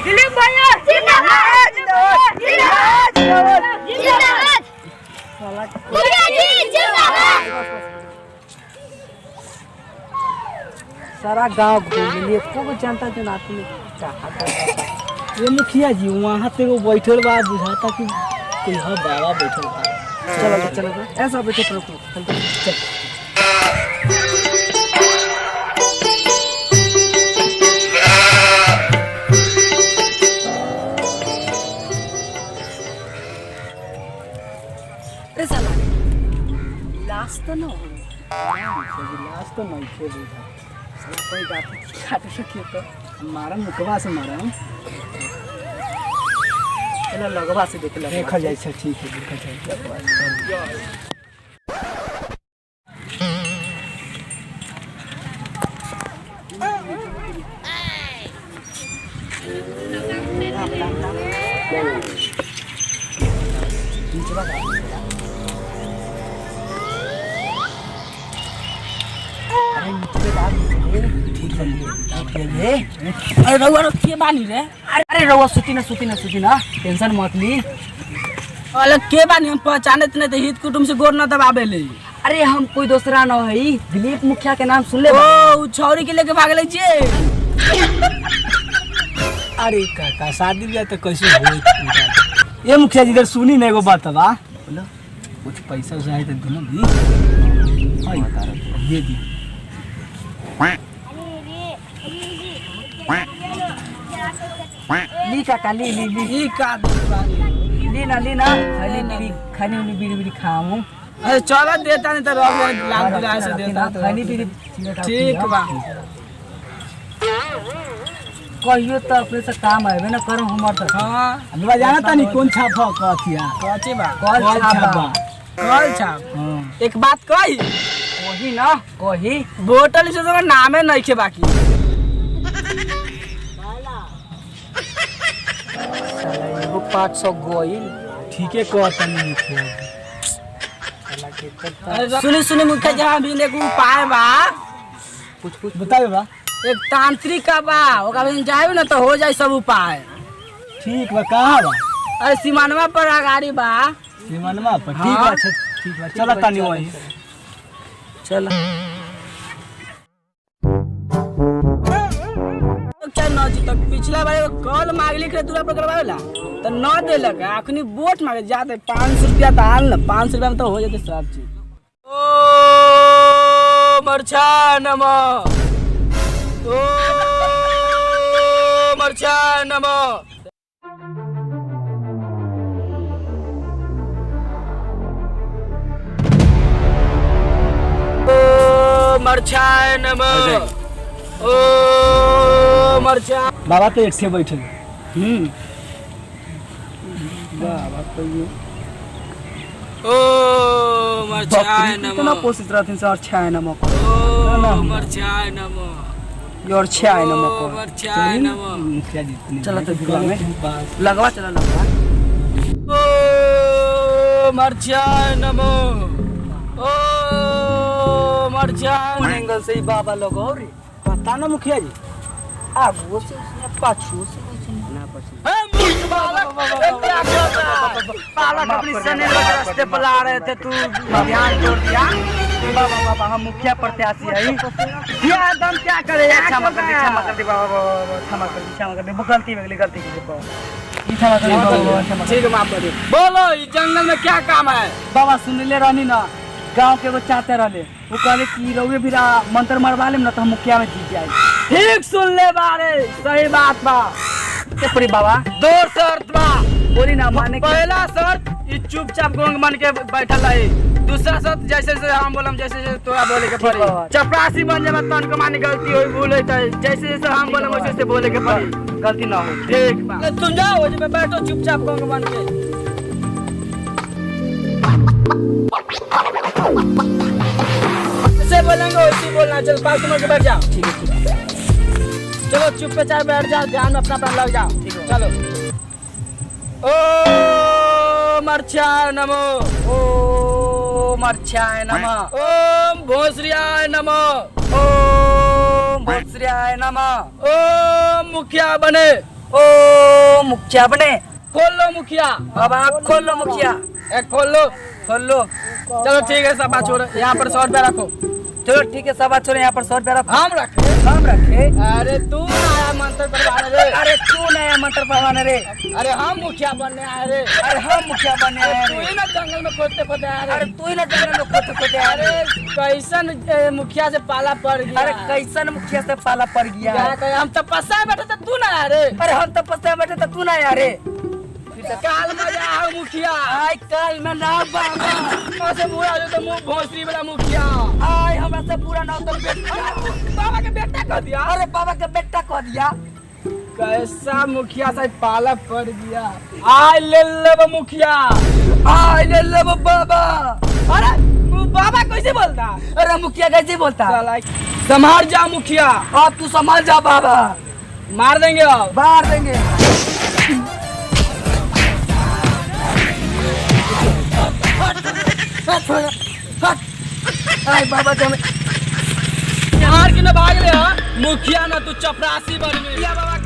दिलीप भैया जिंदाबाद जिंदाबाद जिंदाबाद मुखिया जी जिंदाबाद। सारा गांव घूम लिए खूब जनता जनाती में चाहता ये मुखिया जी वहाँ पे वो बैठल बा बुझाता कि कोई हर बाबा बैठल बा। चलो चलो ऐसा बैठे चल लास्ट तो ना लास्ट तो नहीं थे बुझा कोई काट सकिए तो मारा मुकवा से मारा चलो लगवा से देखा जाए ठीक है देखा जाए अरे रउआ के बानी रे अरे रउआ सुती ना टेंशन मत ली। अलग के बानी हम पहचानत नहीं तो हित कुटुंब से गोर न दबावे ले। अरे हम कोई दूसरा न है दिलीप मुखिया के नाम सुन ले। ओ छौरी के लेके भाग ले जे। अरे काका शादी ब्याह तो कैसे होई ये मुखिया जी इधर सुनी ना एगो बात बा बोलो कुछ पैसा चाहिए तो दोनों दी हां तारा दे दी ली काका ली का लीना खानी बीड़ी खाऊं। अरे चलो देता नहीं तो रह लाख दिला से देता खानी बीड़ी ठीक बा कहियो तो अपने से काम है ना करो हमर तो। हां हमरा जाना तानी कौन छापा कथिया कथी बा कल छापा कल छाप। हां एक बात कही कही ना कही बोतल से तो नामे नहीं के बाकी वो 500 गोइल ठीक है कहता नहीं सुनी मुखिया जी भी एक उपाय बा कुछ बताओ बा एक तांत्रिक का बा ओका भी जाए ना तो हो जाए सब उपाय। ठीक बा कहां बा अरे सीमानवा पर गाड़ी बा सीमानवा पर ठीक बा ठीक बा चला तानी वही चल तक पिछला बार कल मांगली के दूरा पर करवावेला तो न देलक अखनी वोट मांगे जाते 500 रुपया दाल न 500 रुपया में तो हो जाते सब चीज। ओ मरछा नमः ओ मरछा नमः ओ मरछा नमः ओ मरचा बाबा तो एक से बैठे बाबा तो ये ओ मरचा नमः कितना कोशिश रहथिन सर छाय नमक ओ मरचा नमः योर छाय नमक मरचा नमः मुखिया जी चलो तो दुआ में लगवा चला लगवा ओ मरचा नमः ओ मरचा एंगल से ही बाबा लगो रे पता ना मुखिया जी आगो से पाछू से ना पछू पाला अपनी सने रास्ते पर ला रहे थे तू ध्यान छोड़ दिया। बाबा हम मुखिया प्रत्याशी है ये दम क्या करे क्षमा कर दे बाबा क्षमा कर दे गलती की क्षमा कर दे ठीक है माफ कर दे। बोलो इस जंगल में क्या काम है? बाबा सुन ले रहनी ना गांव के वो चाहते रहले वो कहले कि रउए भी मंत्र मरवा लेम ना तो हम मुखिया में जीत जाए। ठीक सुन ले बारे सही बात बा तेपरी बाबा दो शर्त बा बोली ना माने पहला शर्त ये चुपचाप गोंग बन के बैठल रही। दूसरा शर्त जैसे जैसे हम बोलम जैसे जैसे तोरा बोले के पड़ी। चपरासी बन जाबा तन को माने गलती होई भूल होई जैसे जैसे हम बोलम वैसे वैसे बोले के पड़ी गलती ना हो। ठीक बा तुम जाओ जे बैठो चुपचाप गोंग बन के। जैसे बोलेंगे वैसे बोलना। चल पास में बैठ जाओ। ठीक है, ठीक है। चलो चुप पे चाहे बैठ जाओ, ध्यान में अपना अपना लग जाओ। ठीक है। चलो। ओम अर्चाय नमो, ओम अर्चाय नमः, ओम भोसरियाय नमः, ओम भोसरियाय नमः, ओम मुखिया बने, ओम मुखिया बने। खोल लो मुखिया। अब आप खोल लो मुखिया, एक खोल लो। खोल लो। चलो ठीक है, सब छोड़ यहाँ पर 100 रुपया रखो। चलो ठीक है, सब छोड़े यहाँ पर 100 रुपया रखो। हम रखे। हम रखे। अरे तू आया मंत्र पढ़वाने रे। अरे तू नया मंत्र पढ़वाने रे। अरे हम मुखिया बनने आए रे। अरे हम मुखिया बनने आए तू रे। ही ना जंगल में खोदते खोदते आया रे। अरे तू ही ना जंगल में खोदते खोदते आया रे। अरे कैसन मुखिया से पाला पड़ गया। अरे कैसन मुखिया से पाला पड़ गया। क्या कहे, हम तपस्या में बैठे थे, तू ना आया रे। अरे हम तपस्या में बैठे तो तू ना आया रे। काल मजा आओ मुखिया। आई काल में ना बाबा, ऐसे बुरा जो तो मुंह भोसरी वाला मुखिया। आई हमरा से पूरा ना तो बेटा। बाबा के बेटा कह दिया। अरे बाबा के बेटा कह दिया। कैसा मुखिया से पाला पड़ गया। आय ले ले मुखिया। आई ले ले बाबा। अरे बाबा कैसे बोलता। अरे मुखिया कैसे बोलता। साला संभाल जा मुखिया। अब तू संभाल जा बाबा, मार देंगे अब। मार देंगे। आई बाबा तो मार के ना भाग ले। मुखिया ना तू चपरासी बन गई। बाबा